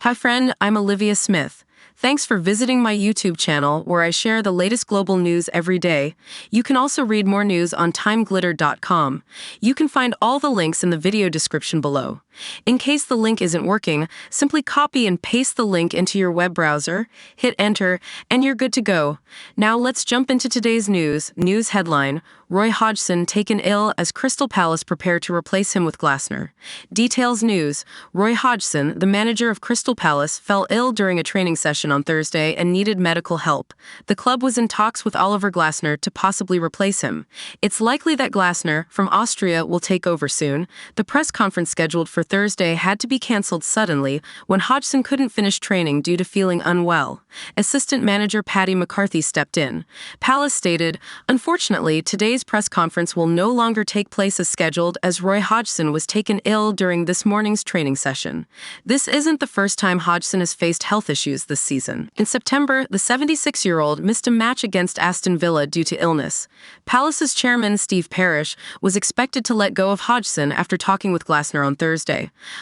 Hi friend, I'm Olivia Smith. Thanks for visiting my YouTube channel where I share the latest global news every day. You can also read more news on TimeGlitter.com. You can find all the links in the video description below. In case the link isn't working, simply copy and paste the link into your web browser, hit enter, and you're good to go. Now let's jump into today's news. News headline: Roy Hodgson taken ill as Crystal Palace prepare to replace him with Glasner. Details news: Roy Hodgson, the manager of Crystal Palace, fell ill during a training session on Thursday and needed medical help. The club was in talks with Oliver Glasner to possibly replace him. It's likely that Glasner, from Austria, will take over soon. The press conference scheduled for Thursday had to be cancelled suddenly when Hodgson couldn't finish training due to feeling unwell. Assistant manager Paddy McCarthy stepped in. Palace stated, "Unfortunately, today's press conference will no longer take place as scheduled as Roy Hodgson was taken ill during this morning's training session." This isn't the first time Hodgson has faced health issues this season. In September, the 76-year-old missed a match against Aston Villa due to illness. Palace's chairman, Parish, was expected to let go of Hodgson after talking with Glasner on Thursday.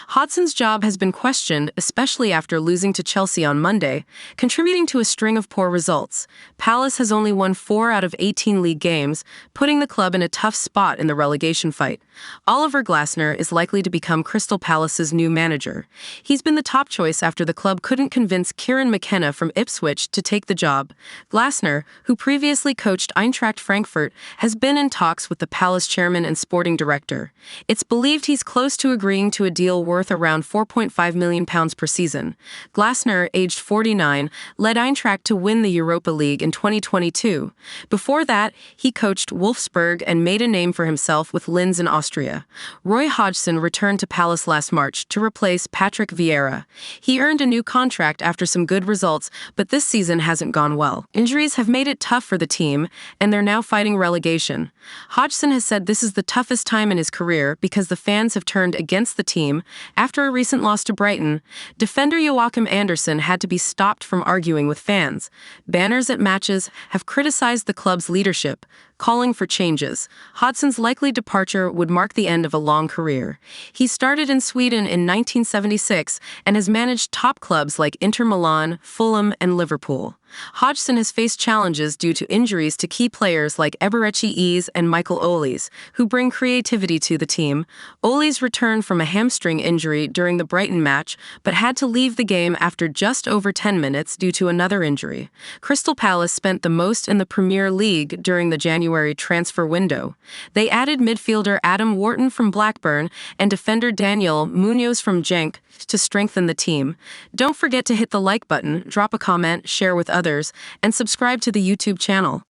Hodgson's job has been questioned, especially after losing to Chelsea on Monday, contributing to a string of poor results. Palace has only won 4 out of 18 league games, putting the club in a tough spot in the relegation fight. Oliver Glasner is likely to become Crystal Palace's new manager. He's been the top choice after the club couldn't convince Kieran McKenna from Ipswich to take the job. Glasner, who previously coached Eintracht Frankfurt, has been in talks with the Palace chairman and sporting director. It's believed he's close to agreeing to a deal worth around £4.5 million per season. Glasner, aged 49, led Eintracht to win the Europa League in 2022. Before that, he coached Wolfsburg and made a name for himself with Linz in Austria. Roy Hodgson returned to Palace last March to replace Patrick Vieira. He earned a new contract after some good results, but this season hasn't gone well. Injuries have made it tough for the team, and they're now fighting relegation. Hodgson has said this is the toughest time in his career because the fans have turned against the team after a recent loss to Brighton. Defender Joachim Andersen had to be stopped from arguing with fans. Banners at matches have criticized the club's leadership, calling for changes. Hodgson's likely departure would mark the end of a long career. He started in Sweden in 1976 and has managed top clubs like Inter Milan, Fulham, and Liverpool. Hodgson has faced challenges due to injuries to key players like Eberechi Eze and Michael Olise, who bring creativity to the team. Olise returned from a hamstring injury during the Brighton match, but had to leave the game after just over 10 minutes due to another injury. Crystal Palace spent the most in the Premier League during the January transfer window. They added midfielder Adam Wharton from Blackburn and defender Daniel Munoz from Genk to strengthen the team. Don't forget to hit the like button, drop a comment, share with others, and subscribe to the YouTube channel.